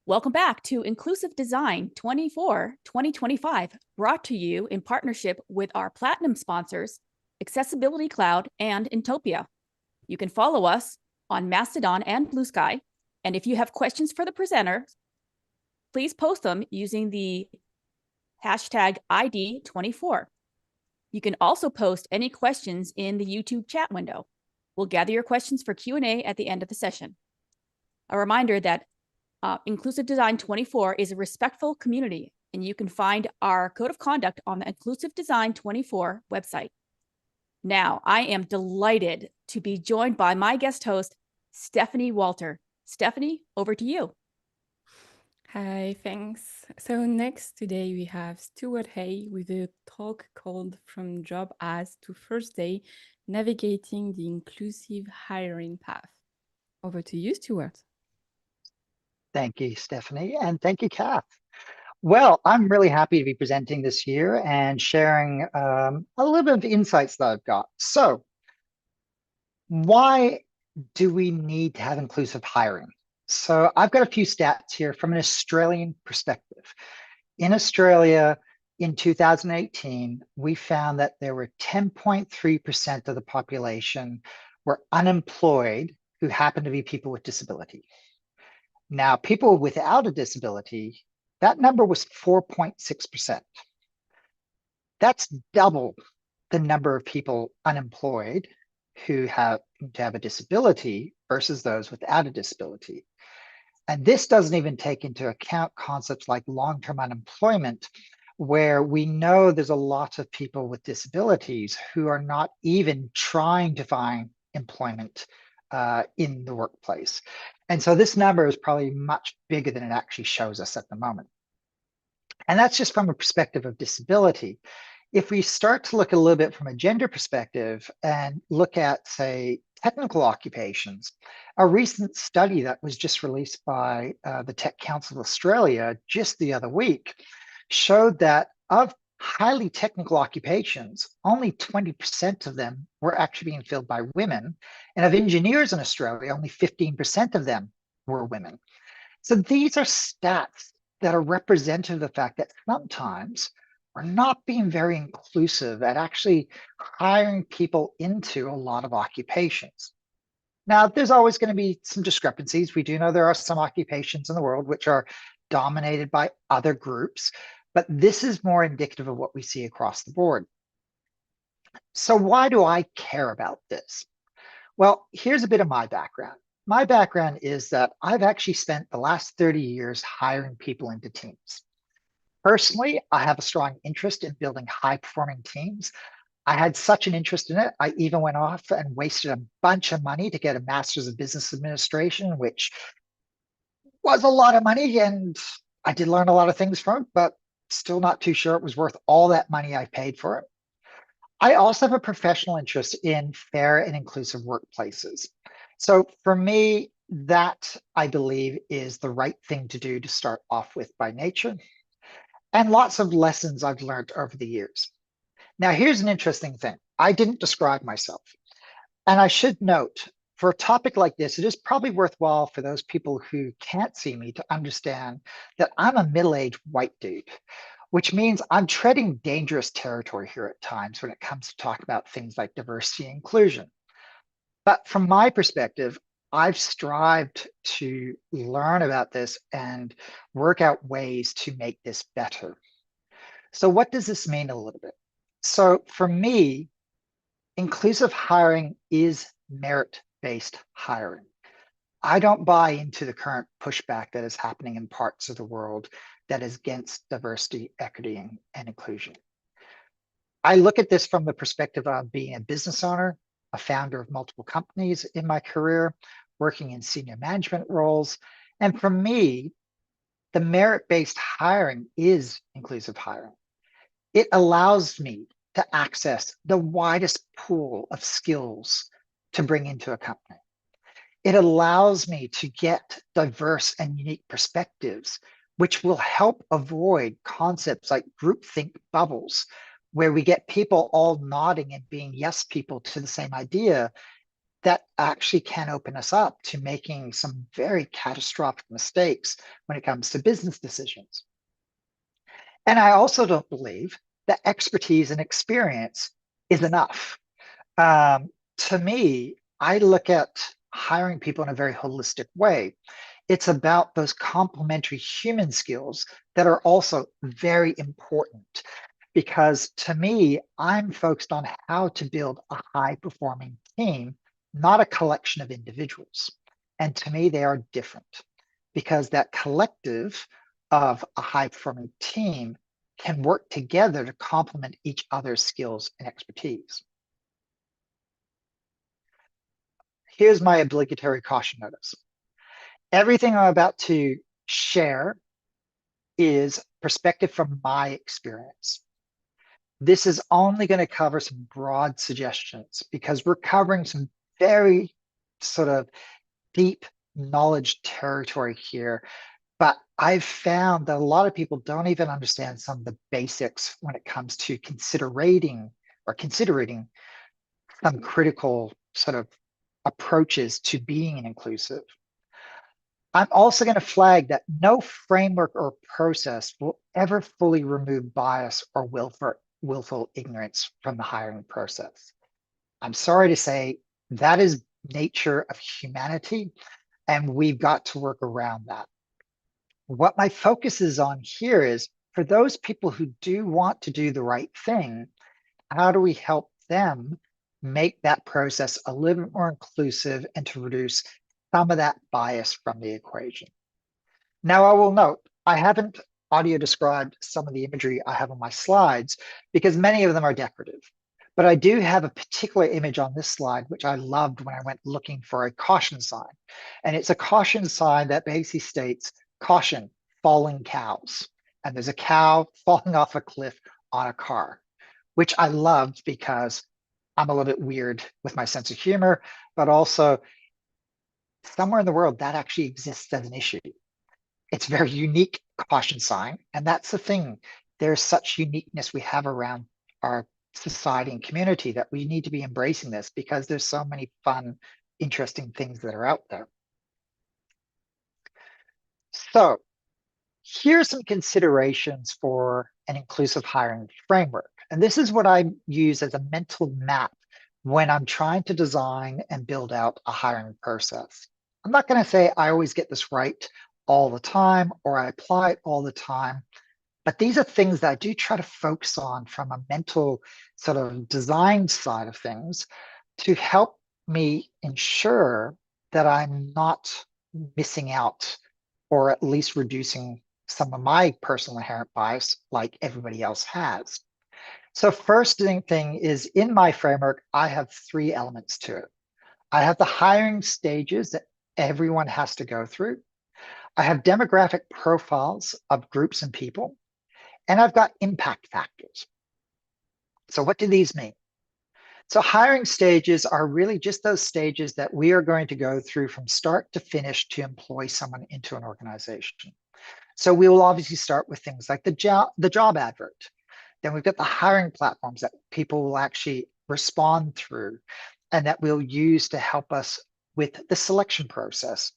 Welcome back to Inclusive Design 24 2025, brought to you in partnership with our platinum sponsors, Accessibility Cloud and Intopia. You can follow us on Mastodon and Blue Sky. And if you have questions for the presenters, please post them using the hashtag ID24. You can also post any questions in the YouTube chat window. We'll gather your questions for Q&A at the end of the session. A reminder that Inclusive Design 24 is a respectful community, and you can find our code of conduct on the Inclusive Design 24 website. Now, I am delighted to be joined by my guest host, Stephanie Walter. Stephanie, over to you. Hi, thanks. So next today we have Stewart Hay with a talk called From Job Ask to First Day, Navigating the Inclusive Hiring Path. Over to you, Stewart. Thank you, Stephanie, and thank you, Kath. Well, I'm really happy to be presenting this year and sharing a little bit of insights that I've got. So, why do we need to have inclusive hiring? So, I've got a few stats here from an Australian perspective. In Australia, in 2018, we found that there were 10.3% of the population were unemployed who happened to be people with disability. Now, people without a disability, that number was 4.6%. That's double the number of people unemployed who have to have a disability versus those without a disability. And this doesn't even take into account concepts like long-term unemployment, where we know there's a lot of people with disabilities who are not even trying to find employment in the workplace. And so this number is probably much bigger than it actually shows us at the moment. And that's just from a perspective of disability. If we start to look a little bit from a gender perspective and look at, say, technical occupations, a recent study that was just released by the Tech Council of Australia just the other week showed that of highly technical occupations, only 20% of them were actually being filled by women. And of engineers in Australia, only 15% of them were women. So these are stats that are representative of the fact that sometimes we're not being very inclusive at actually hiring people into a lot of occupations. Now, there's always going to be some discrepancies. We do know there are some occupations in the world which are dominated by other groups, but this is more indicative of what we see across the board. So why do I care about this? Well, here's a bit of my background. My background is that I've actually spent the last 30 years hiring people into teams. Personally, I have a strong interest in building high-performing teams. I had such an interest in it, I even went off and wasted a bunch of money to get a master's of business administration, which was a lot of money, and I did learn a lot of things from it, but still not too sure it was worth all that money I paid for it. I also have a professional interest in fair and inclusive workplaces. So for me, that I believe is the right thing to do to start off with by nature, and lots of lessons I've learned over the years. Now, here's an interesting thing. I didn't describe myself. And I should note, for a topic like this, it is probably worthwhile for those people who can't see me to understand that I'm a middle-aged white dude, which means I'm treading dangerous territory here at times when it comes to talk about things like diversity and inclusion. But from my perspective, I've strived to learn about this and work out ways to make this better. So what does this mean a little bit? So for me, inclusive hiring is merit-based hiring. I don't buy into the current pushback that is happening in parts of the world that is against diversity, equity, and inclusion. I look at this from the perspective of being a business owner, a founder of multiple companies in my career, working in senior management roles. And for me, the merit-based hiring is inclusive hiring. It allows me to access the widest pool of skills to bring into a company. It allows me to get diverse and unique perspectives, which will help avoid concepts like groupthink bubbles, where we get people all nodding and being yes people to the same idea that actually can open us up to making some very catastrophic mistakes when it comes to business decisions. And I also don't believe that expertise and experience is enough. To me, I look at hiring people in a very holistic way. It's about those complementary human skills that are also very important, because to me, I'm focused on how to build a high performing team, not a collection of individuals. And to me, they are different, because that collective of a high performing team can work together to complement each other's skills and expertise. Here's my obligatory caution notice. Everything I'm about to share is perspective from my experience. This is only going to cover some broad suggestions because we're covering some very sort of deep knowledge territory here. But I've found that a lot of people don't even understand some of the basics when it comes to considering some critical sort of approaches to being inclusive. I'm also going to flag that no framework or process will ever fully remove bias or willful ignorance from the hiring process. I'm sorry to say that is nature of humanity, and we've got to work around that. What my focus is on here is for those people who do want to do the right thing, how do we help them make that process a little bit more inclusive and to reduce some of that bias from the equation? Now, I will note, I haven't audio described some of the imagery I have on my slides because many of them are decorative. But I do have a particular image on this slide, which I loved when I went looking for a caution sign. And it's a caution sign that basically states, caution, falling cows. And there's a cow falling off a cliff on a car, which I loved because I'm a little bit weird with my sense of humor, but also somewhere in the world that actually exists as an issue. It's a very unique caution sign. And that's the thing. There's such uniqueness we have around our society and community that we need to be embracing this because there's so many fun, interesting things that are out there. So here's some considerations for an inclusive hiring framework. And this is what I use as a mental map when I'm trying to design and build out a hiring process. I'm not going to say I always get this right all the time or I apply it all the time, but these are things that I do try to focus on from a mental sort of design side of things to help me ensure that I'm not missing out or at least reducing some of my personal inherent bias like everybody else has. So first thing is in my framework, I have 3 elements to it. I have the hiring stages that everyone has to go through. I have demographic profiles of groups and people, and I've got impact factors. So what do these mean? So hiring stages are really just those stages that we are going to go through from start to finish to employ someone into an organization. So we will obviously start with things like the job advert. Then we've got the hiring platforms that people will actually respond through and that we'll use to help us with the selection process,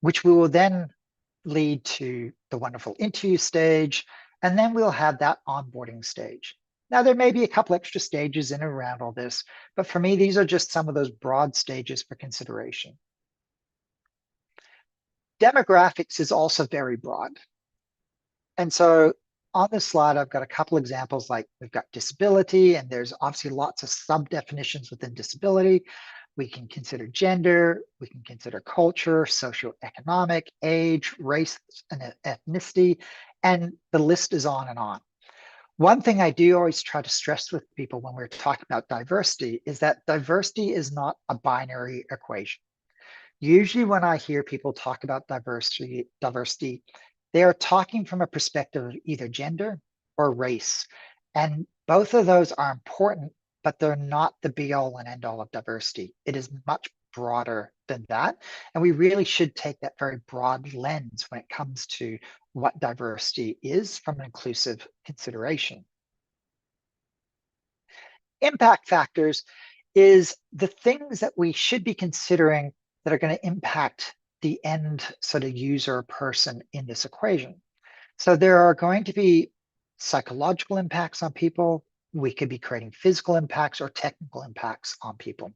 which we will then lead to the wonderful interview stage, and then we'll have that onboarding stage. Now, there may be a couple extra stages in and around all this, but for me, these are just some of those broad stages for consideration. Demographics is also very broad. And so on this slide, I've got a couple examples, like we've got disability, and there's obviously lots of sub-definitions within disability. We can consider gender, we can consider culture, socioeconomic, age, race, and ethnicity, and the list is on and on. One thing I do always try to stress with people when we're talking about diversity is that diversity is not a binary equation. Usually when I hear people talk about diversity, they are talking from a perspective of either gender or race. And both of those are important, but they're not the be all and end all of diversity. It is much broader than that. And we really should take that very broad lens when it comes to what diversity is from an inclusive consideration. Impact factors is the things that we should be considering that are going to impact the end sort of user person in this equation. So there are going to be psychological impacts on people. We could be creating physical impacts or technical impacts on people.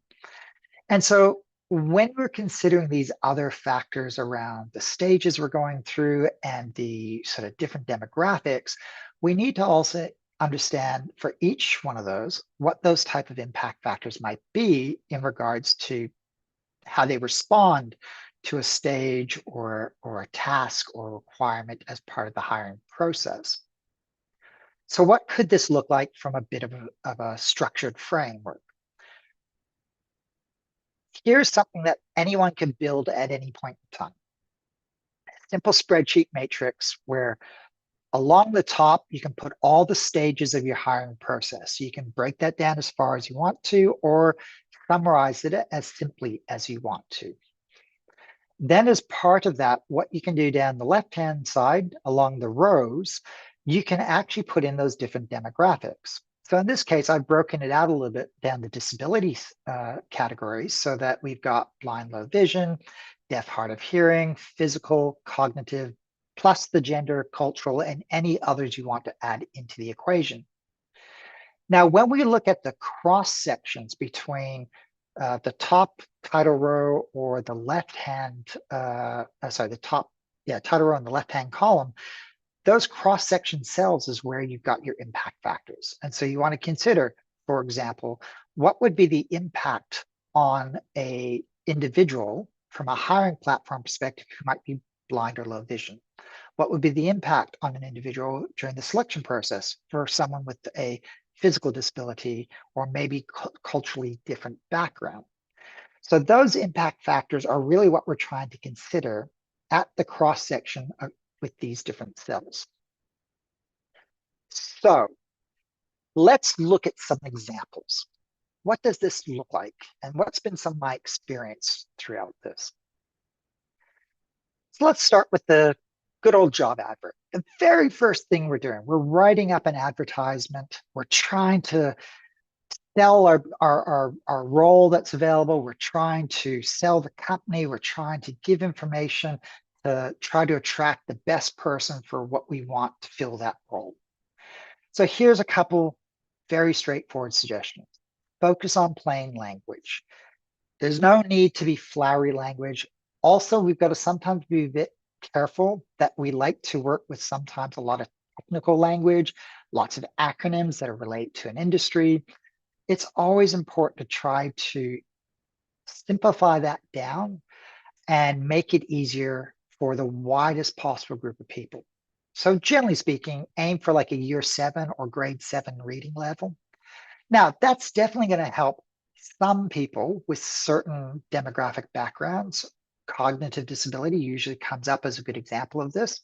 And so when we're considering these other factors around the stages we're going through and the sort of different demographics, we need to also understand for each one of those, what those type of impact factors might be in regards to how they respond to a stage or a task or requirement as part of the hiring process. So what could this look like from a bit of a structured framework? Here's something that anyone can build at any point in time. A simple spreadsheet matrix where along the top, you can put all the stages of your hiring process. You can break that down as far as you want to, or summarize it as simply as you want to. Then as part of that, what you can do down the left-hand side along the rows, you can actually put in those different demographics. So in this case, I've broken it out a little bit down the disabilities categories so that we've got blind, low vision, deaf, hard of hearing, physical, cognitive, plus the gender, cultural, and any others you want to add into the equation. Now, when we look at the cross sections between the top title row or the left-hand, the top, title row and the left-hand column, those cross-section cells is where you've got your impact factors. And so you want to consider, for example, what would be the impact on a individual from a hiring platform perspective who might be blind or low vision? What would be the impact on an individual during the selection process for someone with a physical disability or maybe culturally different background? So those impact factors are really what we're trying to consider at the cross-section with these different cells. So let's look at some examples. What does this look like? And what's been some of my experience throughout this? So let's start with the good old job advert. The very first thing we're doing, we're writing up an advertisement. We're trying to sell our role that's available. We're trying to sell the company. We're trying to give information to try to attract the best person for what we want to fill that role. So here's a couple very straightforward suggestions. Focus on plain language. There's no need to be flowery language. Also, we've got to sometimes be a bit careful that we like to work with sometimes a lot of technical language, lots of acronyms that are related to an industry. It's always important to try to simplify that down and make it easier for the widest possible group of people. So generally speaking, aim for like a year 7 or grade 7 reading level. Now, that's definitely going to help some people with certain demographic backgrounds. Cognitive disability usually comes up as a good example of this.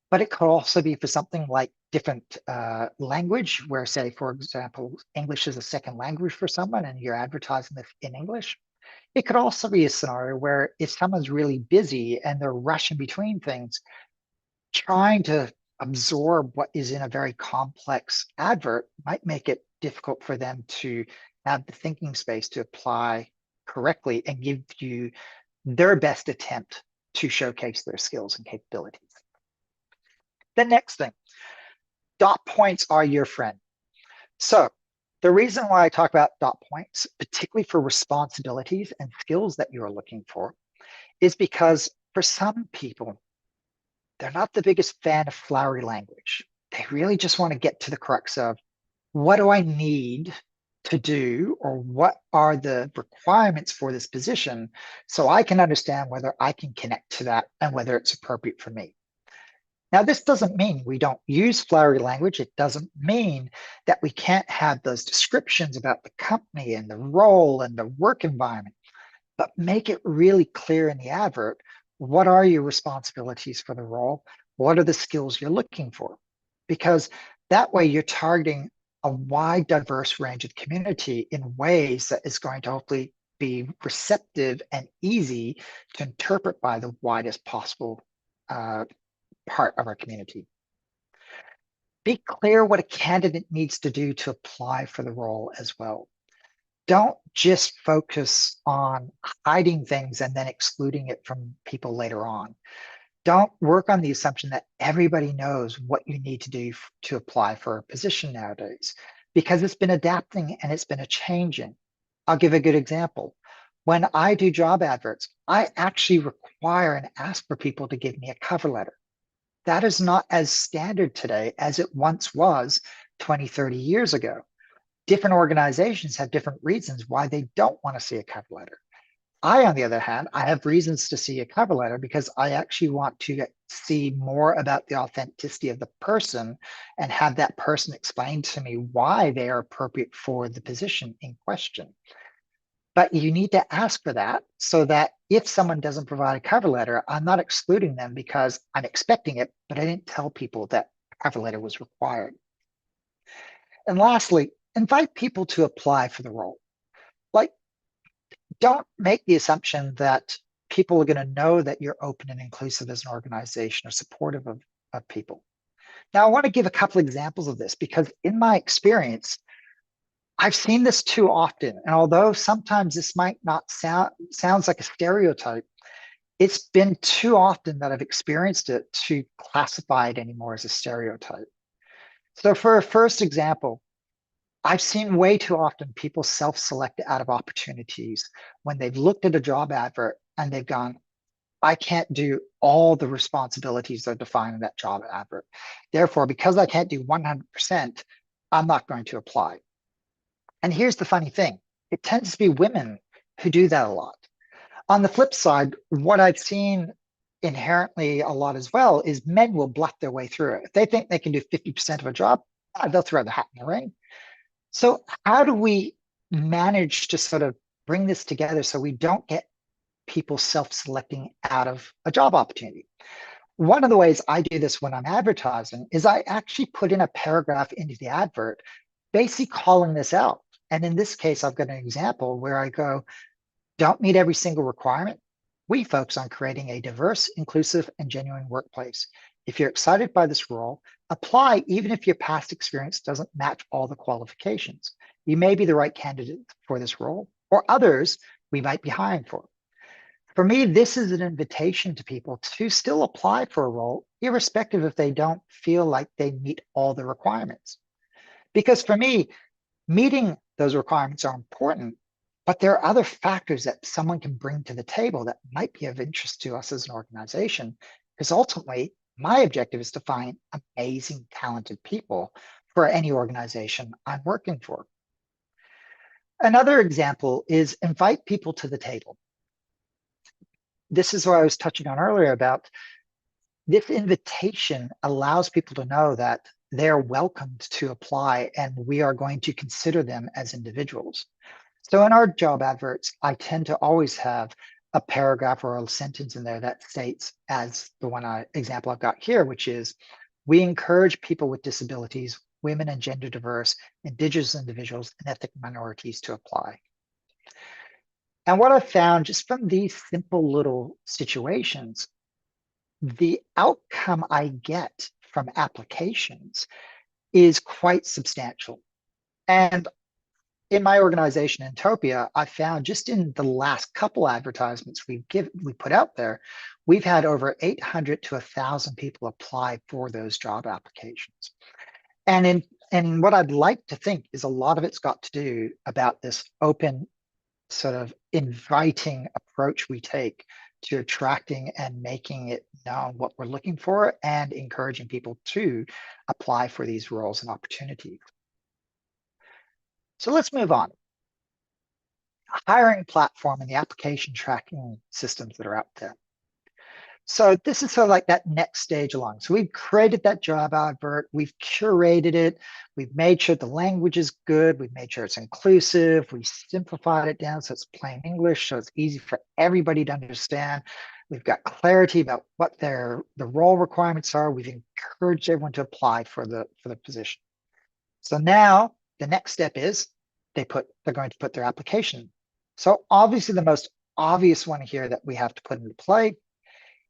But it could also be for something like different language, where, say, for example, English is a second language for someone and you're advertising this in English. It could also be a scenario where if someone's really busy and they're rushing between things, trying to absorb what is in a very complex advert might make it difficult for them to have the thinking space to apply correctly and give you their best attempt to showcase their skills and capabilities. The next thing, dot points are your friend. So the reason why I talk about dot points, particularly for responsibilities and skills that you're looking for, is because for some people, they're not the biggest fan of flowery language. They really just want to get to the crux of what do I need to do, or what are the requirements for this position so I can understand whether I can connect to that and whether it's appropriate for me. Now, this doesn't mean we don't use flowery language. It doesn't mean that we can't have those descriptions about the company and the role and the work environment, but make it really clear in the advert. What are your responsibilities for the role? What are the skills you're looking for? Because that way you're targeting a wide, diverse range of community in ways that is going to hopefully be receptive and easy to interpret by the widest possible part of our community. Be clear what a candidate needs to do to apply for the role as well. don't just focus on hiding things and then excluding it from people later on. Don't work on the assumption that everybody knows what you need to do to apply for a position nowadays, because it's been adapting and it's been a changing. I'll give a good example. When I do job adverts, I actually require and ask for people to give me a cover letter. That is not as standard today as it once was 20, 30 years ago. Different organizations have different reasons why they don't want to see a cover letter. I, on the other hand, I have reasons to see a cover letter because I actually want to see more about the authenticity of the person and have that person explain to me why they are appropriate for the position in question. But you need to ask for that so that if someone doesn't provide a cover letter, I'm not excluding them because I'm expecting it, but I didn't tell people that a cover letter was required. And lastly, invite people to apply for the role. Like, don't make the assumption that people are going to know that you're open and inclusive as an organization or supportive of people. Now, I want to give a couple examples of this because in my experience, I've seen this too often. And although sometimes this might not sounds like a stereotype, it's been too often that I've experienced it to classify it anymore as a stereotype. So for a first example, I've seen way too often people self-select out of opportunities when they've looked at a job advert and they've gone, I can't do all the responsibilities that are defined in that job advert. Therefore, because I can't do 100%, I'm not going to apply. And here's the funny thing. It tends to be women who do that a lot. On the flip side, what I've seen inherently a lot as well is men will bluff their way through it. If they think they can do 50% of a job, they'll throw the hat in the ring. So how do we manage to sort of bring this together so we don't get people self-selecting out of a job opportunity? One of the ways I do this when I'm advertising is I actually put in a paragraph into the advert, basically calling this out. And in this case, I've got an example where I go, don't meet every single requirement. We focus on creating a diverse, inclusive, and genuine workplace. If you're excited by this role, apply even if your past experience doesn't match all the qualifications. You may be the right candidate for this role, or others we might be hiring for. For me, this is an invitation to people to still apply for a role, irrespective if they don't feel like they meet all the requirements. Because for me, meeting those requirements are important, but there are other factors that someone can bring to the table that might be of interest to us as an organization, because ultimately, my objective is to find amazing, talented people for any organization I'm working for. Another example is invite people to the table. This is what I was touching on earlier about this invitation allows people to know that they're welcomed to apply and we are going to consider them as individuals. So in our job adverts, I tend to always have a paragraph or a sentence in there that states, as the example I've got here, which is, we encourage people with disabilities, women and gender diverse, indigenous individuals, and ethnic minorities to apply. And what I've found just from these simple little situations, the outcome I get from applications is quite substantial. And in my organization, Intopia, I found just in the last couple advertisements we put out there, we've had over 800 to 1,000 people apply for those job applications. And what I'd like to think is a lot of it's got to do about this open, sort of inviting approach we take to attracting and making it known what we're looking for and encouraging people to apply for these roles and opportunities. So let's move on. Hiring platform and the application tracking systems that are out there. So this is sort of like that next stage along. So we've created that job advert, we've curated it, we've made sure the language is good, we've made sure it's inclusive, we simplified it down so it's plain English, so it's easy for everybody to understand. We've got clarity about what the role requirements are. We've encouraged everyone to apply for the position. So now the next step is they're going to put their application. So obviously the most obvious one here that we have to put into play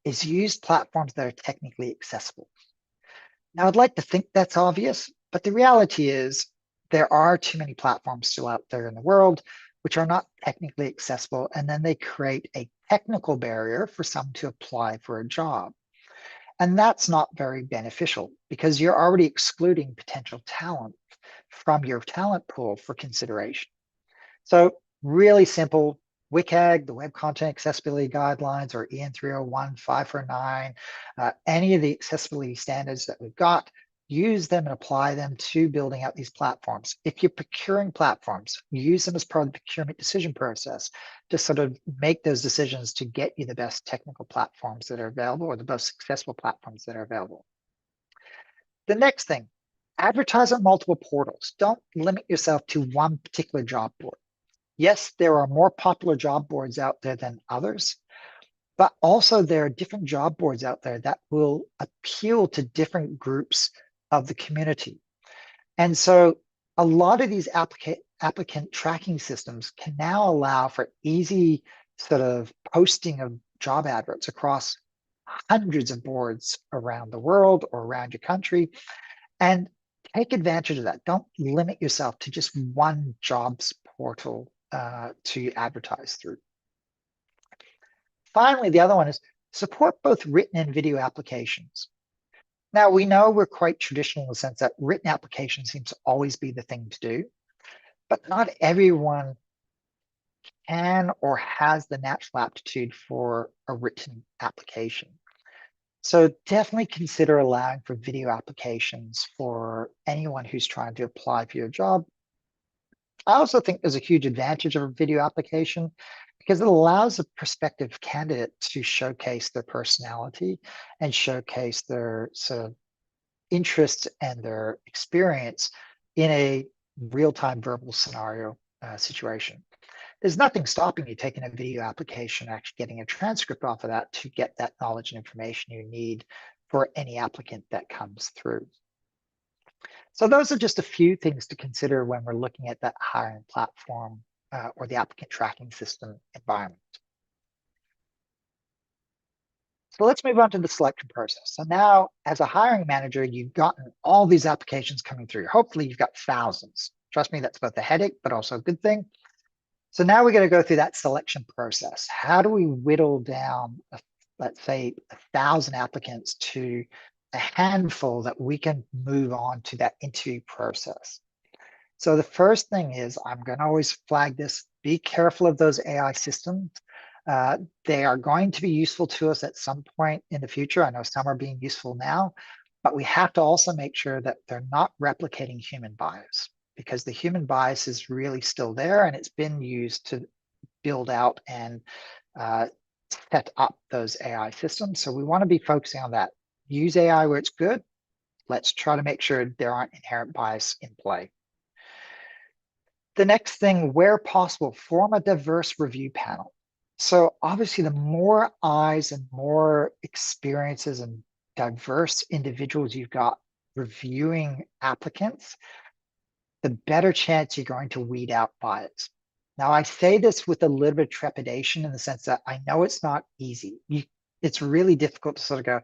is use platforms that are technically accessible. Now, I'd like to think that's obvious, but the reality is there are too many platforms still out there in the world. which are not technically accessible, and then they create a technical barrier for someone to apply for a job. And that's not very beneficial because you're already excluding potential talent from your talent pool for consideration. So really simple, WCAG, the Web Content Accessibility Guidelines, or EN 301, 549, any of the accessibility standards that we've got, use them and apply them to building out these platforms. If you're procuring platforms, use them as part of the procurement decision process to sort of make those decisions to get you the best technical platforms that are available or the most successful platforms that are available. The next thing, advertise on multiple portals. Don't limit yourself to one particular job board. Yes, there are more popular job boards out there than others, but also there are different job boards out there that will appeal to different groups of the community. And so a lot of these applicant tracking systems can now allow for easy sort of posting of job adverts across hundreds of boards around the world or around your country. And take advantage of that. Don't limit yourself to just one jobs portal to advertise through. Finally, the other one is support both written and video applications. Now, we know we're quite traditional in the sense that written application seems to always be the thing to do, but not everyone can or has the natural aptitude for a written application. So definitely consider allowing for video applications for anyone who's trying to apply for your job. I also think there's a huge advantage of a video application because it allows a prospective candidate to showcase their personality and showcase their sort of interest and their experience in a real-time verbal scenario situation. There's nothing stopping you taking a video application, actually getting a transcript off of that to get that knowledge and information you need for any applicant that comes through. So those are just a few things to consider when we're looking at that hiring platform or the applicant tracking system environment. So let's move on to the selection process. So now, as a hiring manager, you've gotten all these applications coming through. Hopefully you've got thousands. Trust me, that's both a headache, but also a good thing. So now we're going to go through that selection process. How do we whittle down, let's say, 1,000 applicants to a handful that we can move on to that interview process? So the first thing is, I'm going to always flag this, be careful of those AI systems. They are going to be useful to us at some point in the future. I know some are being useful now, but we have to also make sure that they're not replicating human bias, because the human bias is really still there and it's been used to build out and set up those AI systems. So we want to be focusing on that. Use AI where it's good. Let's try to make sure there aren't inherent bias in play. The next thing, where possible, form a diverse review panel. So obviously the more eyes and more experiences and diverse individuals you've got reviewing applicants, the better chance you're going to weed out bias. Now, I say this with a little bit of trepidation in the sense that I know it's not easy. It's really difficult to sort of go,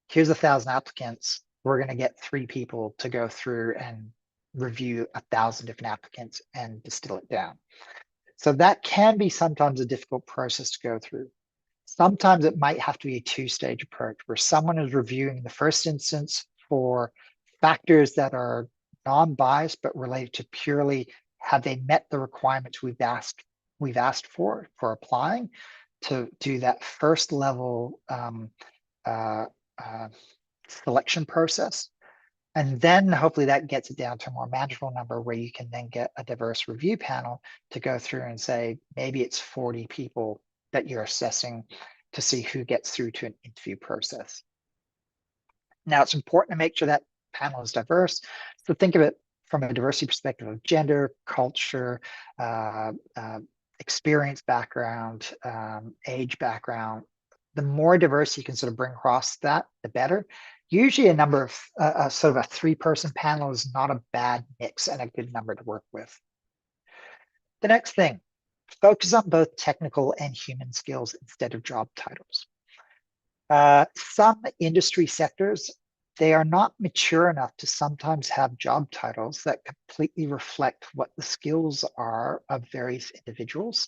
here's 1,000 applicants. We're going to get 3 people to go through and review 1,000 different applicants and distill it down. So that can be sometimes a difficult process to go through. Sometimes it might have to be a 2-stage approach where someone is reviewing in the first instance for factors that are non-biased but related to purely have they met the requirements we've asked for applying, to do that first level selection process. And then hopefully that gets it down to a more manageable number where you can then get a diverse review panel to go through and say, maybe it's 40 people that you're assessing to see who gets through to an interview process. Now, it's important to make sure that panel is diverse. So think of it from a diversity perspective of gender, culture, experience background, age background. The more diverse you can sort of bring across that, the better. Usually a number of sort of a 3-person panel is not a bad mix and a good number to work with. The next thing, focus on both technical and human skills instead of job titles. Some industry sectors they are not mature enough to sometimes have job titles that completely reflect what the skills are of various individuals.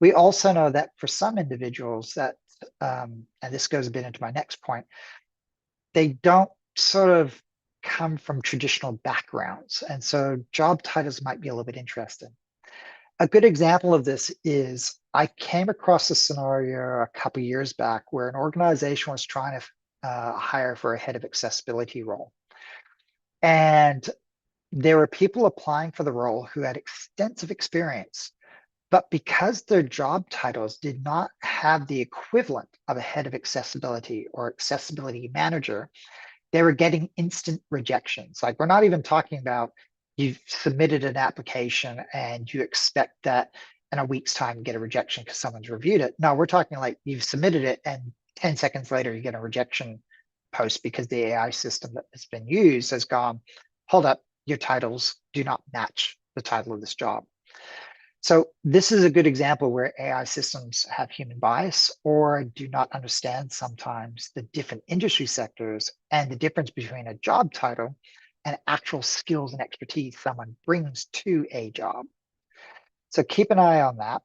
We also know that for some individuals that, and this goes a bit into my next point, they don't sort of come from traditional backgrounds. And so job titles might be a little bit interesting. A good example of this is I came across a scenario a couple years back where an organization was trying to hire for a head of accessibility role. And there were people applying for the role who had extensive experience, but because their job titles did not have the equivalent of a head of accessibility or accessibility manager, they were getting instant rejections. Like, we're not even talking about you've submitted an application and you expect that in a week's time you get a rejection because someone's reviewed it. No, we're talking like you've submitted it and 10 seconds later you get a rejection post because the AI system that has been used has gone, hold up, your titles do not match the title of this job. So this is a good example where AI systems have human bias or do not understand sometimes the different industry sectors and the difference between a job title and actual skills and expertise someone brings to a job. So keep an eye on that.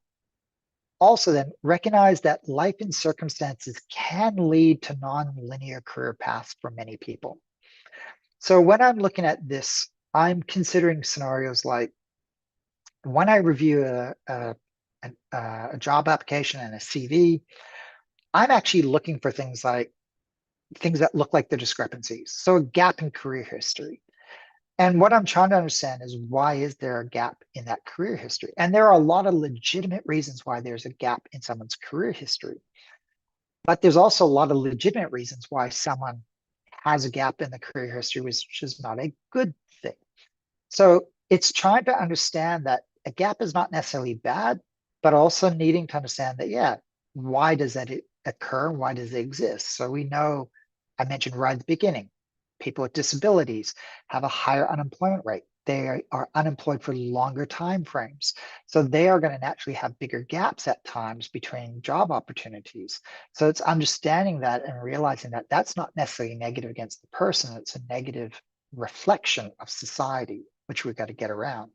Also then, recognize that life and circumstances can lead to non-linear career paths for many people. So when I'm looking at this, I'm considering scenarios like when I review a job application and a CV, I'm actually looking for things that look like the discrepancies. So a gap in career history. And what I'm trying to understand is, why is there a gap in that career history? And there are a lot of legitimate reasons why there's a gap in someone's career history. But there's also a lot of legitimate reasons why someone has a gap in the career history, which is not a good thing. So it's trying to understand that a gap is not necessarily bad, but also needing to understand that, yeah, why does that occur? Why does it exist? So we know, I mentioned right at the beginning, people with disabilities have a higher unemployment rate. They are unemployed for longer time frames. So they are going to naturally have bigger gaps at times between job opportunities. So it's understanding that and realizing that that's not necessarily negative against the person. It's a negative reflection of society, which we've got to get around.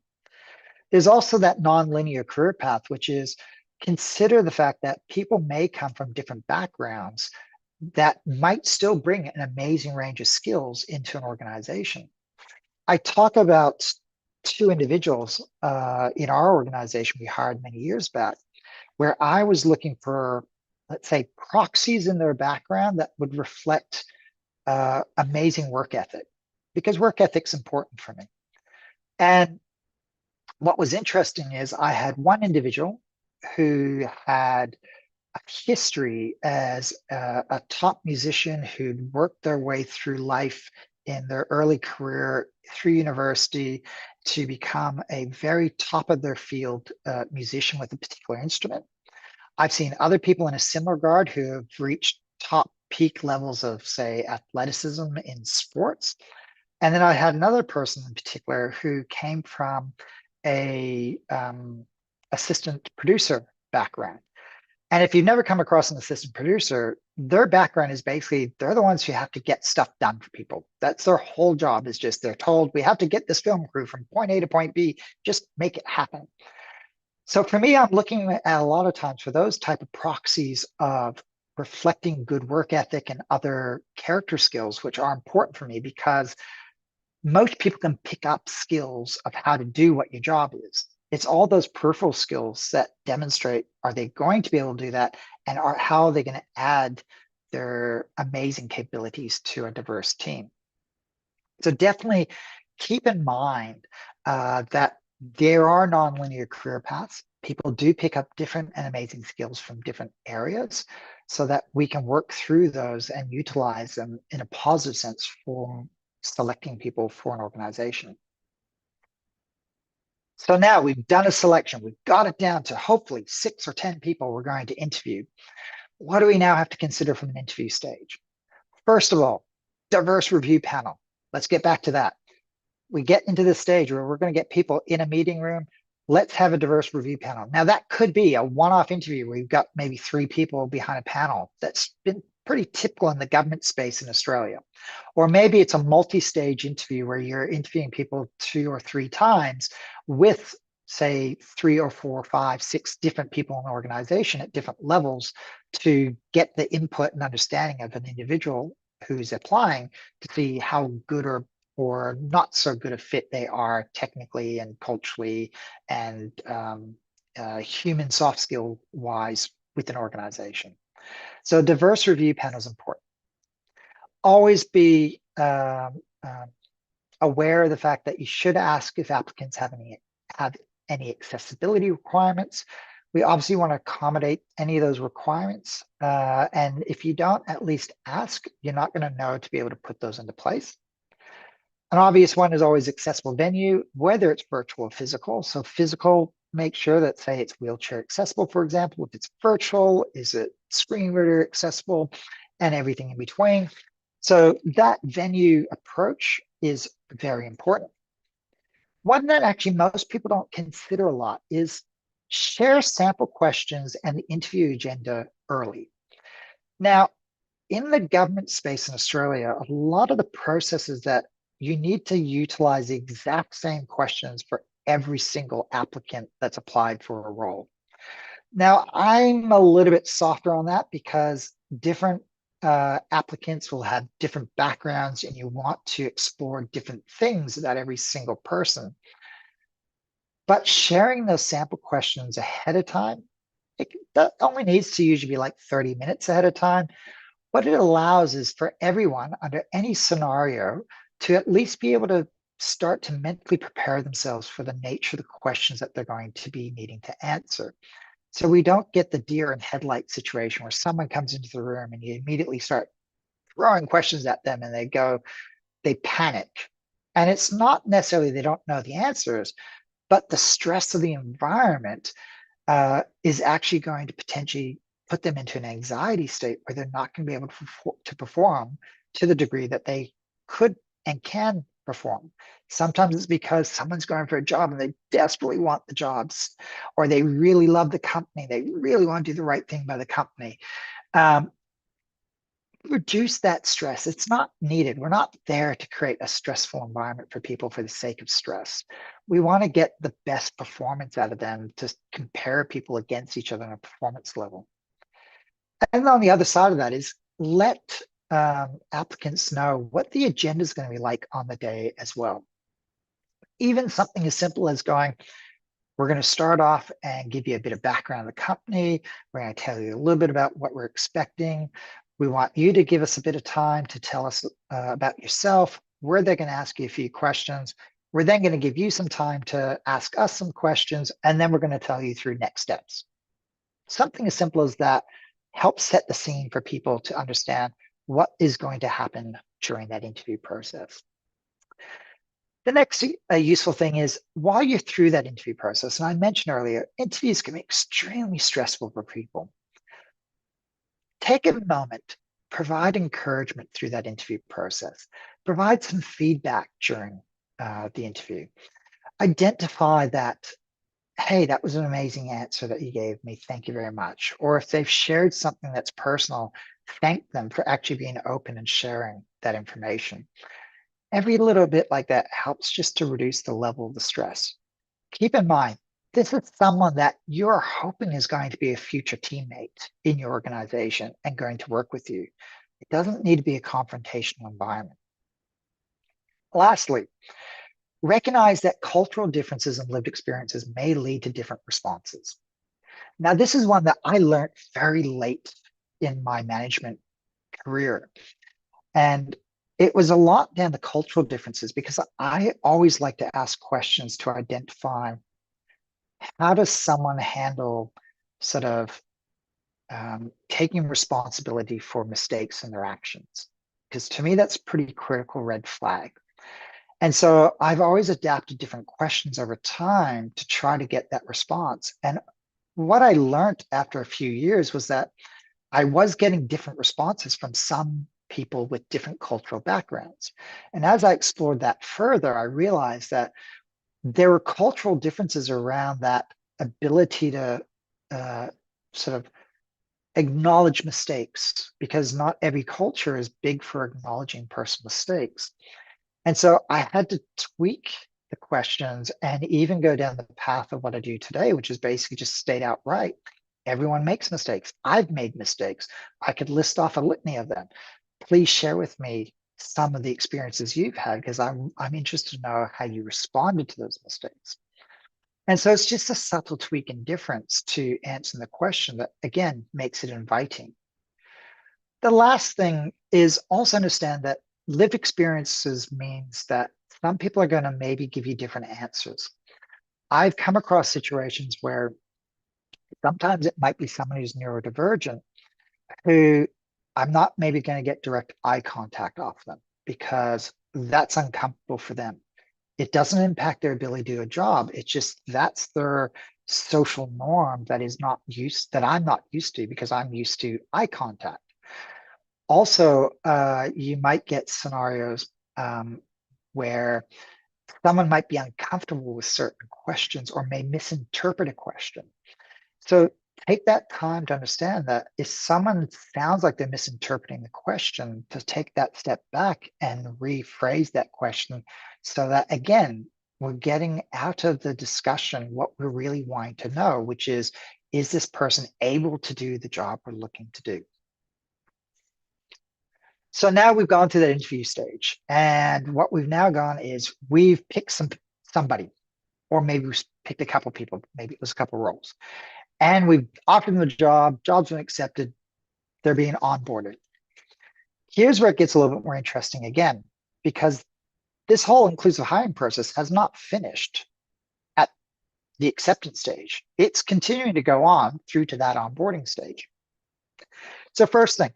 There's also that non-linear career path, which is consider the fact that people may come from different backgrounds that might still bring an amazing range of skills into an organization. I talk about two individuals in our organization we hired many years back, where I was looking for, let's say, proxies in their background that would reflect amazing work ethic, because work ethic's important for me. And what was interesting is I had one individual who had a history as a top musician who'd worked their way through life in their early career through university to become a very top of their field musician with a particular instrument. I've seen other people in a similar regard who have reached top peak levels of, say, athleticism in sports. And then I had another person in particular who came from a assistant producer background. And if you've never come across an assistant producer, their background is basically, they're the ones who have to get stuff done for people. That's their whole job, is just they're told, we have to get this film crew from point A to point B, just make it happen. So for me, I'm looking at a lot of times for those type of proxies of reflecting good work ethic and other character skills, which are important for me, because most people can pick up skills of how to do what your job is. It's all those peripheral skills that demonstrate, are they going to be able to do that? And how are they going to add their amazing capabilities to a diverse team? So definitely keep in mind that there are nonlinear career paths. People do pick up different and amazing skills from different areas, so that we can work through those and utilize them in a positive sense for selecting people for an organization. So now we've done a selection. We've got it down to hopefully 6 or 10 people we're going to interview. What do we now have to consider from an interview stage? First of all, diverse review panel. Let's get back to that. We get into this stage where we're going to get people in a meeting room. Let's have a diverse review panel. Now that could be a one-off interview where you've got maybe 3 people behind a panel that's been pretty typical in the government space in Australia. Or maybe it's a multi-stage interview where you're interviewing people 2 or 3 times with, say, 3 or 4 or 5, 6 different people in the organization at different levels to get the input and understanding of an individual who's applying to see how good or not so good a fit they are technically and culturally and human soft skill wise with an organization. So a diverse review panel is important. Always be aware of the fact that you should ask if applicants have any accessibility requirements. We obviously want to accommodate any of those requirements. And if you don't at least ask, you're not going to know to be able to put those into place. An obvious one is always accessible venue, whether it's virtual or physical. So physical, make sure that, say, it's wheelchair accessible, for example. If it's virtual, is it screen reader accessible, and everything in between. So that venue approach is very important. One that actually most people don't consider a lot is share sample questions and the interview agenda early. Now, in the government space in Australia, a lot of the processes that you need to utilize the exact same questions for every single applicant that's applied for a role. Now, I'm a little bit softer on that because different applicants will have different backgrounds and you want to explore different things about every single person. But sharing those sample questions ahead of time, that only needs to usually be like 30 minutes ahead of time. What it allows is for everyone under any scenario to at least be able to start to mentally prepare themselves for the nature of the questions that they're going to be needing to answer. So we don't get the deer in headlight situation where someone comes into the room and you immediately start throwing questions at them and they panic. And it's not necessarily they don't know the answers, but the stress of the environment is actually going to potentially put them into an anxiety state where they're not going to be able to perform to the degree that they could and can perform. Sometimes it's because someone's going for a job and they desperately want the jobs, or they really love the company. They really want to do the right thing by the company. Reduce that stress. It's not needed. We're not there to create a stressful environment for people for the sake of stress. We want to get the best performance out of them to compare people against each other on a performance level. And on the other side of that is let applicants know what the agenda is going to be like on the day as well. Even something as simple as going, we're going to start off and give you a bit of background on the company. We're going to tell you a little bit about what we're expecting. We want you to give us a bit of time to tell us about yourself. We're then going to ask you a few questions. We're then going to give you some time to ask us some questions, and then we're going to tell you through next steps. Something as simple as that helps set the scene for people to understand what is going to happen during that interview process. The next useful thing is while you're through that interview process, and I mentioned earlier, interviews can be extremely stressful for people. Take a moment, provide encouragement through that interview process, provide some feedback during the interview. Identify that, hey, that was an amazing answer that you gave me. Thank you very much. Or if they've shared something that's personal, thank them for actually being open and sharing that information. Every little bit like that helps just to reduce the level of the stress. Keep in mind, this is someone that you're hoping is going to be a future teammate in your organization and going to work with you. It doesn't need to be a confrontational environment. Lastly, recognize that cultural differences and lived experiences may lead to different responses. Now, this is one that I learned very late in my management career. And it was a lot down to cultural differences because I always like to ask questions to identify how does someone handle sort of taking responsibility for mistakes in their actions? Because to me, that's a pretty critical red flag. And so I've always adapted different questions over time to try to get that response. And what I learned after a few years was that I was getting different responses from some people with different cultural backgrounds. And as I explored that further, I realized that there were cultural differences around that ability to sort of Acknowledge mistakes, because not every culture is big for acknowledging personal mistakes. And so I had to tweak the questions and even go down the path of what I do today, which is basically just state outright, everyone makes mistakes. I've made mistakes. I could list off a litany of them. Please share with me some of the experiences you've had, because I'm interested to know how you responded to those mistakes. And so it's just a subtle tweak and difference to answering the question that, again, makes it inviting. The last thing is also understand that lived experiences means that some people are going to maybe give you different answers. I've come across situations where sometimes it might be someone who's neurodivergent who I'm not maybe going to get direct eye contact off them because that's uncomfortable for them. It doesn't impact their ability to do a job. It's just that's their social norm that I'm not used to, because I'm used to eye contact. Also, you might get scenarios where someone might be uncomfortable with certain questions or may misinterpret a question. So take that time to understand that if someone sounds like they're misinterpreting the question, to take that step back and rephrase that question so that, again, we're getting out of the discussion what we're really wanting to know, which is this person able to do the job we're looking to do? So now we've gone to that interview stage, and what we've now gone is we've picked somebody, or maybe we've picked a couple people, maybe it was a couple roles, and we've offered them the job, job's been accepted, they're being onboarded. Here's where it gets a little bit more interesting again, because this whole inclusive hiring process has not finished at the acceptance stage. It's continuing to go on through to that onboarding stage. So first thing,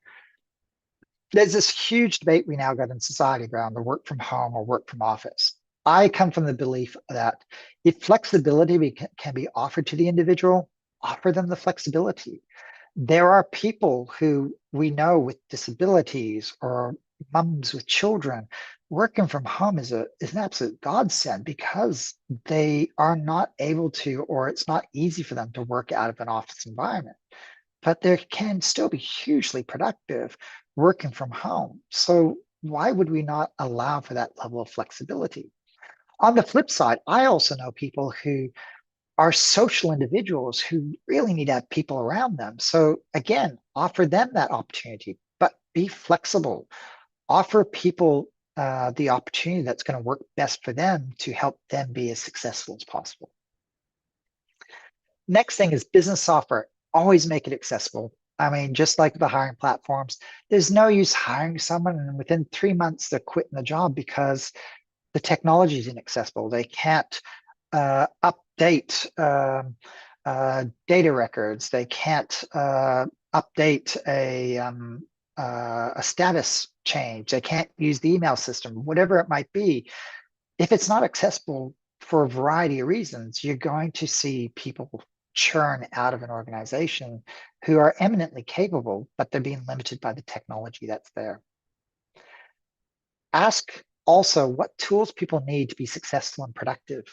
there's this huge debate we now got in society around the work from home or work from office. I come from the belief that if flexibility can be offered to the individual, offer them the flexibility. There are people who we know with disabilities or mums with children. Working from home is an absolute godsend, because they are not able to, or it's not easy for them to work out of an office environment. But they can still be hugely productive working from home. So why would we not allow for that level of flexibility? On the flip side, I also know people who are social individuals who really need to have people around them. So again, offer them that opportunity, but be flexible. Offer people the opportunity that's going to work best for them to help them be as successful as possible. Next thing is business software. Always make it accessible. I mean, just like the hiring platforms, there's no use hiring someone and within 3 months they're quitting the job because the technology is inaccessible. They can't update data records. They can't update a status change. They can't use the email system, whatever it might be. If it's not accessible for a variety of reasons, you're going to see people churn out of an organization who are eminently capable, but they're being limited by the technology that's there. Ask also what tools people need to be successful and productive.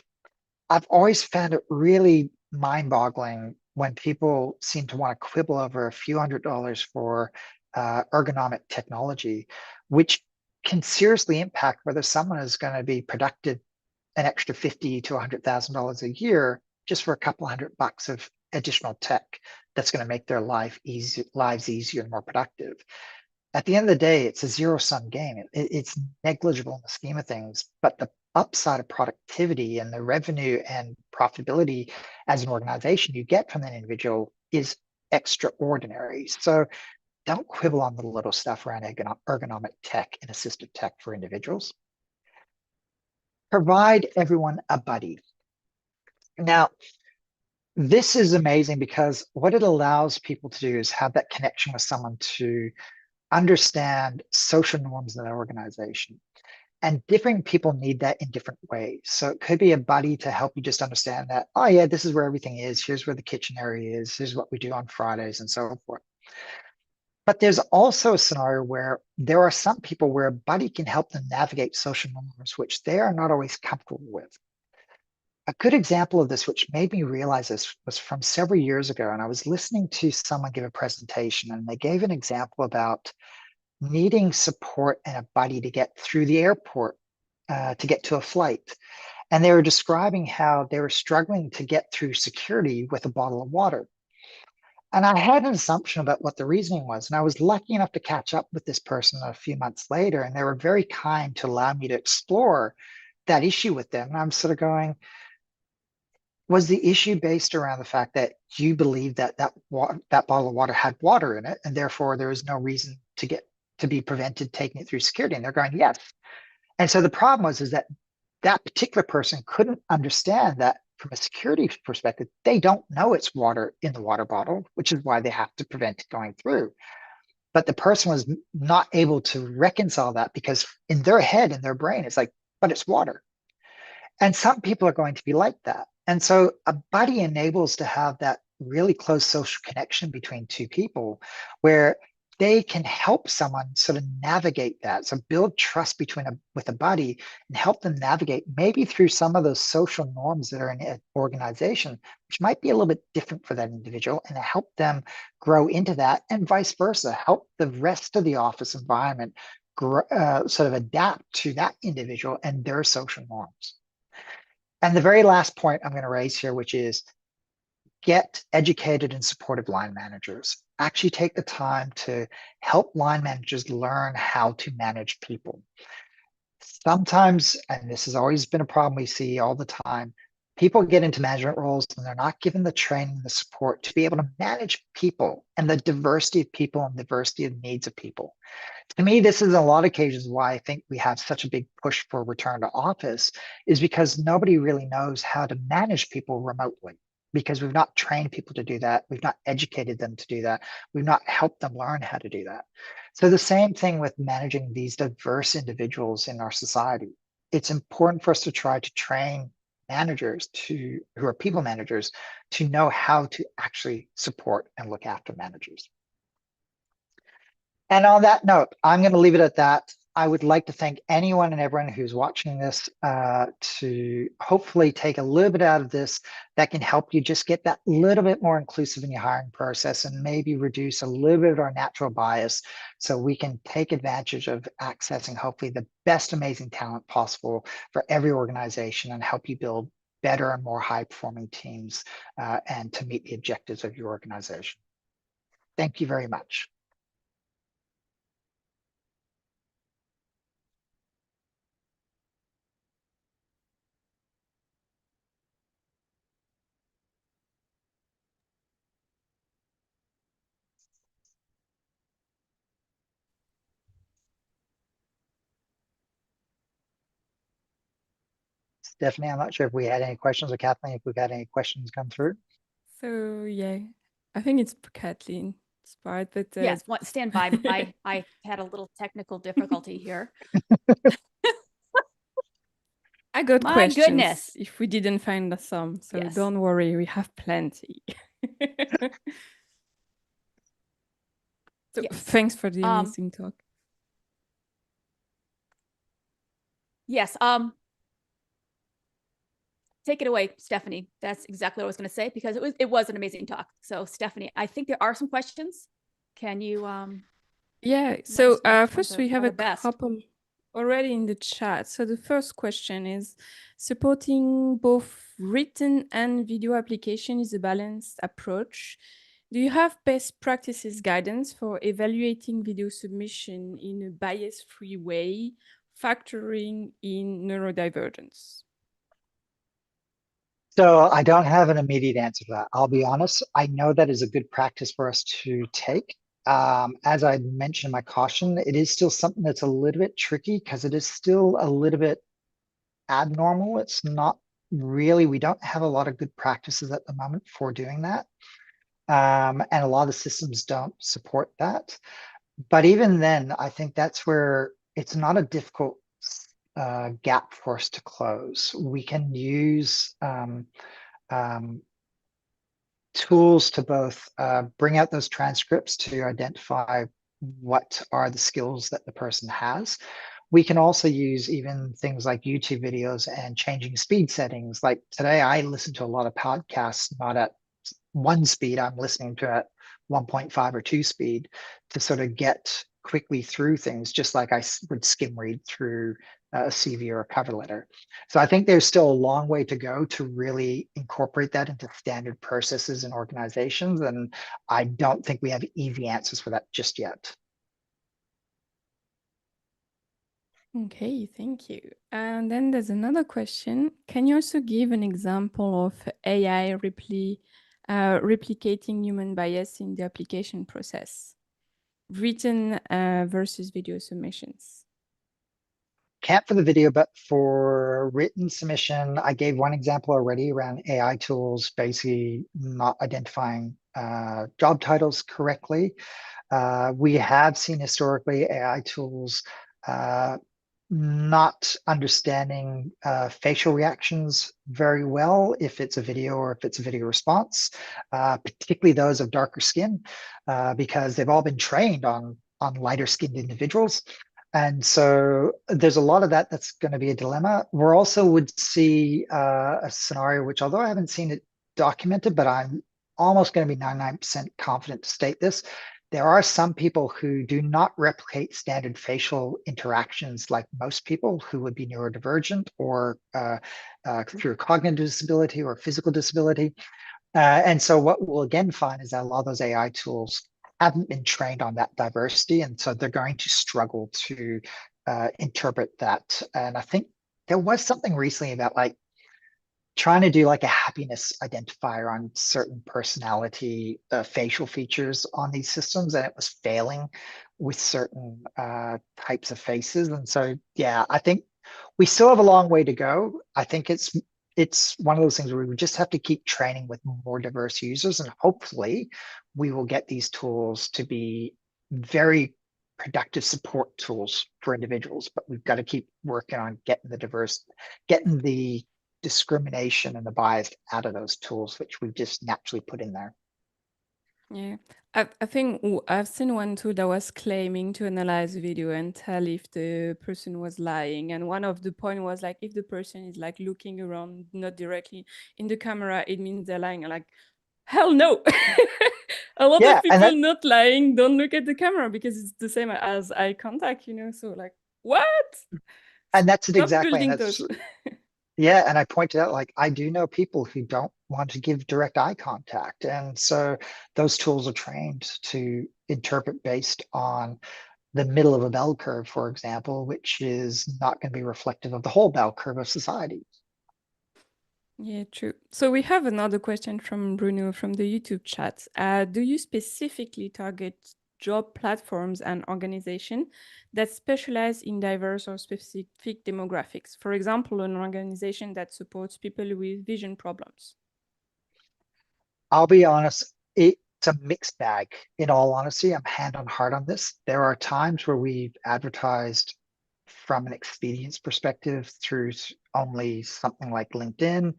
I've always found it really mind-boggling when people seem to want to quibble over a few $100s for ergonomic technology, which can seriously impact whether someone is going to be productive an extra $50,000 to $100,000 a year just for a couple $100 of additional tech that's going to make their lives easier and more productive. At the end of the day, it's a zero-sum game. It's negligible in the scheme of things, but the upside of productivity and the revenue and profitability as an organization you get from an individual is extraordinary. So don't quibble on the little stuff around ergonomic tech and assistive tech for individuals. Provide everyone a buddy. Now, this is amazing because what it allows people to do is have that connection with someone to understand social norms in their organization. And different people need that in different ways. So it could be a buddy to help you just understand that, oh yeah, this is where everything is. Here's where the kitchen area is. Here's what we do on Fridays and so forth. But there's also a scenario where there are some people where a buddy can help them navigate social norms, which they are not always comfortable with. A good example of this, which made me realize this, was from several years ago. And I was listening to someone give a presentation, and they gave an example about needing support and a buddy to get through the airport to get to a flight. And they were describing how they were struggling to get through security with a bottle of water. And I had an assumption about what the reasoning was. And I was lucky enough to catch up with this person a few months later, and they were very kind to allow me to explore that issue with them. And I'm sort of going, was the issue based around the fact that you believe that that bottle of water had water in it, and therefore there is no reason to be prevented taking it through security? And they're going, yes. And so the problem was that that particular person couldn't understand that from a security perspective, they don't know it's water in the water bottle, which is why they have to prevent it going through. But the person was not able to reconcile that, because in their head, in their brain, it's like, but it's water. And some people are going to be like that. And so a buddy enables to have that really close social connection between two people where they can help someone sort of navigate that. So build trust with a buddy and help them navigate maybe through some of those social norms that are in an organization, which might be a little bit different for that individual, and help them grow into that, and vice versa, help the rest of the office environment sort of adapt to that individual and their social norms. And the very last point I'm going to raise here, which is get educated and supportive line managers. Actually take the time to help line managers learn how to manage people. Sometimes, and this has always been a problem we see all the time, people get into management roles and they're not given the training, the support to be able to manage people and the diversity of people and diversity of needs of people. To me, this is in a lot of occasions why I think we have such a big push for return to office, is because nobody really knows how to manage people remotely, because we've not trained people to do that. We've not educated them to do that. We've not helped them learn how to do that. So the same thing with managing these diverse individuals in our society. It's important for us to try to train managers who are people managers to know how to actually support and look after managers. And on that note, I'm going to leave it at that. I would like to thank anyone and everyone who's watching this to hopefully take a little bit out of this that can help you just get that little bit more inclusive in your hiring process, and maybe reduce a little bit of our natural bias so we can take advantage of accessing hopefully the best amazing talent possible for every organization, and help you build better and more high performing teams and to meet the objectives of your organization. Thank you very much. Stephanie, I'm not sure if we had any questions, or Kathleen, if we've had any questions come through. So yeah, I think it's Kathleen's part, but Yes, stand by. I had a little technical difficulty here. I got My questions goodness. if we didn't find some, so Yes. don't worry, we have plenty. So Yes. thanks for the amazing talk. Yes. Take it away, Stephanie. That's exactly what I was going to say, because it was an amazing talk. So Stephanie, I think there are some questions. Can you Yeah, so first we have a couple already in the chat. So the first question is, supporting both written and video application is a balanced approach. Do you have best practices guidance for evaluating video submission in a bias-free way, factoring in neurodivergence? So I don't have an immediate answer to that. I'll be honest. I know that is a good practice for us to take. As I mentioned in my caution, it is still something that's a little bit tricky, because it is still a little bit abnormal. It's not really, we don't have a lot of good practices at the moment for doing that. And a lot of the systems don't support that. But even then, I think that's where it's not a difficult gap for us to close. We can use tools to both bring out those transcripts to identify what are the skills that the person has. we can also use even things like YouTube videos and changing speed settings. Like today, I listen to a lot of podcasts, not at one speed, I'm listening to at 1.5 or 2 speed to sort of get quickly through things, just like I would skim read through a CV or a cover letter. So I think there's still a long way to go to really incorporate that into standard processes and organizations. And I don't think we have easy answers for that just yet. Okay, thank you. And then there's another question. Can you also give an example of AI replicating human bias in the application process? Written versus video submissions. Can't for the video, but for written submission, I gave one example already around AI tools, basically not identifying job titles correctly. We have seen historically AI tools not understanding facial reactions very well if it's a video or if it's a video response, particularly those of darker skin, because they've all been trained on lighter skinned individuals. And so there's a lot of that that's going to be a dilemma. We're also would see a scenario, which although I haven't seen it documented, but I'm almost going to be 99% confident to state this. There are some people who do not replicate standard facial interactions like most people who would be neurodivergent or through cognitive disability or physical disability. And so what we'll again find is that a lot of those AI tools haven't been trained on that diversity. And so they're going to struggle to interpret that. And I think there was something recently about like trying to do like a happiness identifier on certain personality facial features on these systems, and it was failing with certain types of faces. And so, yeah, I think we still have a long way to go. I think it's one of those things where we just have to keep training with more diverse users, and hopefully we will get these tools to be very productive support tools for individuals. But we've got to keep working on getting the discrimination and the bias out of those tools, which we've just naturally put in there. Yeah, I think I've seen one too that was claiming to analyze the video and tell if the person was lying. And one of the point was like, if the person is like looking around, not directly in the camera, it means they're lying. Like, hell no. A lot Yeah, of people not lying don't look at the camera because it's the same as eye contact, you know? So like, what? and that's it Stop exactly. And building that's those. yeah, and I pointed out like I do know people who don't want to give direct eye contact. And so those tools are trained to interpret based on the middle of a bell curve, for example, which is not going to be reflective of the whole bell curve of society. Yeah, true. So we have another question from Bruno from the YouTube chat. Do you specifically target job platforms and organizations that specialize in diverse or specific demographics? For example, an organization that supports people with vision problems. I'll be honest, it's a mixed bag. In all honesty, I'm hand on heart on this. There are times where we've advertised from an experience perspective through only something like LinkedIn.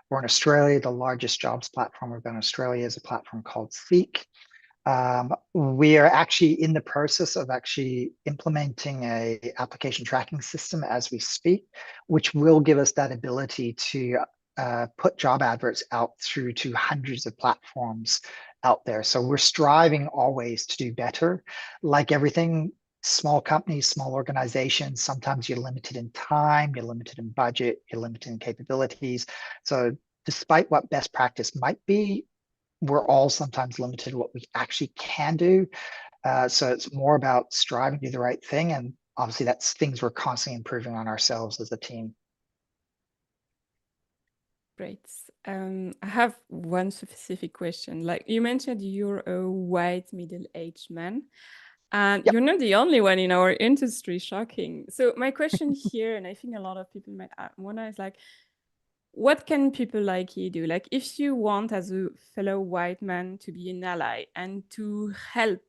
We're in Australia. The largest jobs platform we've got in Australia is a platform called Seek. We are actually in the process of actually implementing a application tracking system as we speak, which will give us that ability to put job adverts out through to hundreds of platforms out there. So we're striving always to do better. Like everything, small companies, small organizations, sometimes you're limited in time, you're limited in budget, you're limited in capabilities. So despite what best practice might be, we're all sometimes limited what we actually can do. So it's more about striving to do the right thing. And obviously that's things we're constantly improving on ourselves as a team. Great. I have one specific question. Like you mentioned, you're a white middle-aged man, and Yep. you're not the only one in our industry. Shocking. So my question here, and I think a lot of people might wonder, is like, what can people like you do? Like, if you want, as a fellow white man, to be an ally and to help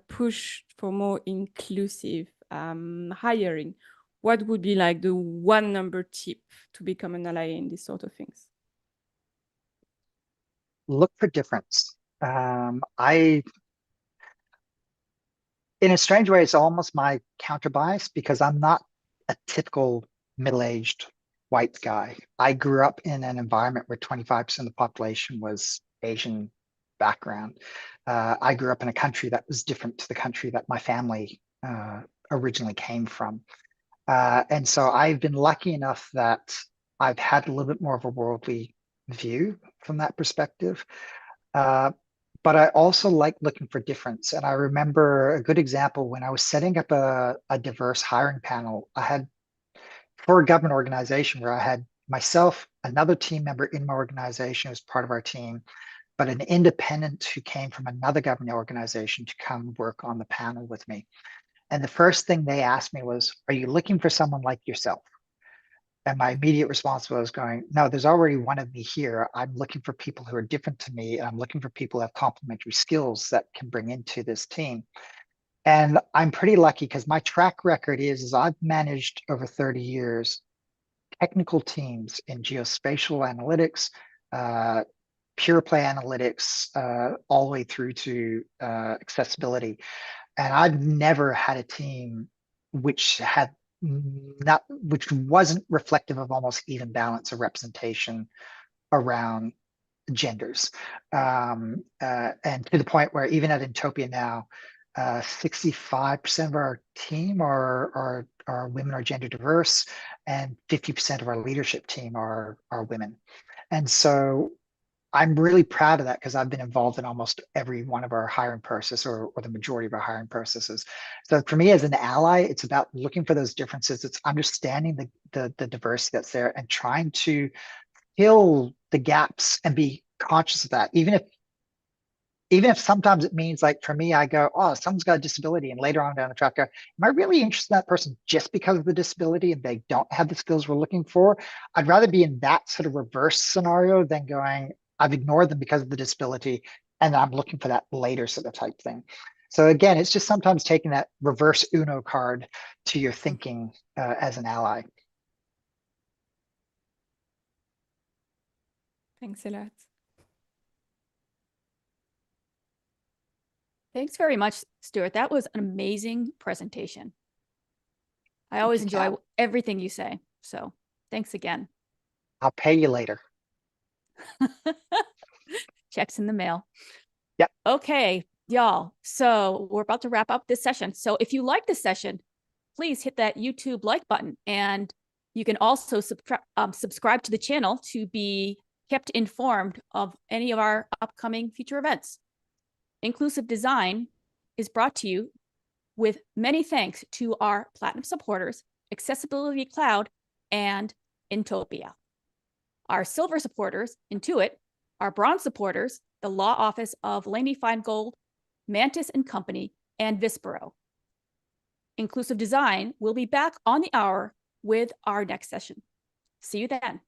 push for more inclusive hiring, what would be like the one number tip to become an ally in these sort of things? Look for difference. I in a strange way, it's almost my counter bias because I'm not a typical middle-aged white guy. I grew up in an environment where 25% of the population was Asian background. I grew up in a country that was different to the country that my family originally came from. And so I've been lucky enough that I've had a little bit more of a worldly view from that perspective. But I also like looking for difference. And I remember a good example when I was setting up a diverse hiring panel. I had for a government organization where I had myself, another team member in my organization as part of our team, but an independent who came from another government organization to come work on the panel with me. And the first thing they asked me was, are you looking for someone like yourself? And my immediate response was going, no, there's already one of me here. I'm looking for people who are different to me. And I'm looking for people who have complementary skills that can bring into this team. And I'm pretty lucky because my track record is I've managed over 30 years technical teams in geospatial analytics, pure play analytics, all the way through to accessibility. And I've never had a team which had which wasn't reflective of almost even balance or representation around genders. And to the point where even at Intopia now, 65% of our team are women or gender diverse, and 50% of our leadership team are women. And so I'm really proud of that because I've been involved in almost every one of our hiring process or the majority of our hiring processes. So for me as an ally, it's about looking for those differences. It's understanding the diversity that's there and trying to fill the gaps and be conscious of that. Even if sometimes it means like for me, I go, oh, someone's got a disability, and later on down the track, I go, am I really interested in that person just because of the disability and they don't have the skills we're looking for? I'd rather be in that sort of reverse scenario than going, I've ignored them because of the disability and I'm looking for that later sort of type thing. So again, it's just sometimes taking that reverse Uno card to your thinking as an ally. Thanks a lot. Thanks very much, Stewart. That was an amazing presentation. I always enjoy everything you say. So thanks again. I'll pay you later. Checks in the mail. Yep. Okay, y'all. So we're about to wrap up this session. So if you like this session, please hit that YouTube like button. And you can also subscribe to the channel to be kept informed of any of our upcoming future events. Inclusive Design is brought to you with many thanks to our Platinum supporters, Accessibility Cloud, and Intopia. Our Silver supporters, Intuit, our Bronze supporters, the Law Office of Laney Feingold, Mantis & Company, and Vispero. Inclusive Design will be back on the hour with our next session. See you then.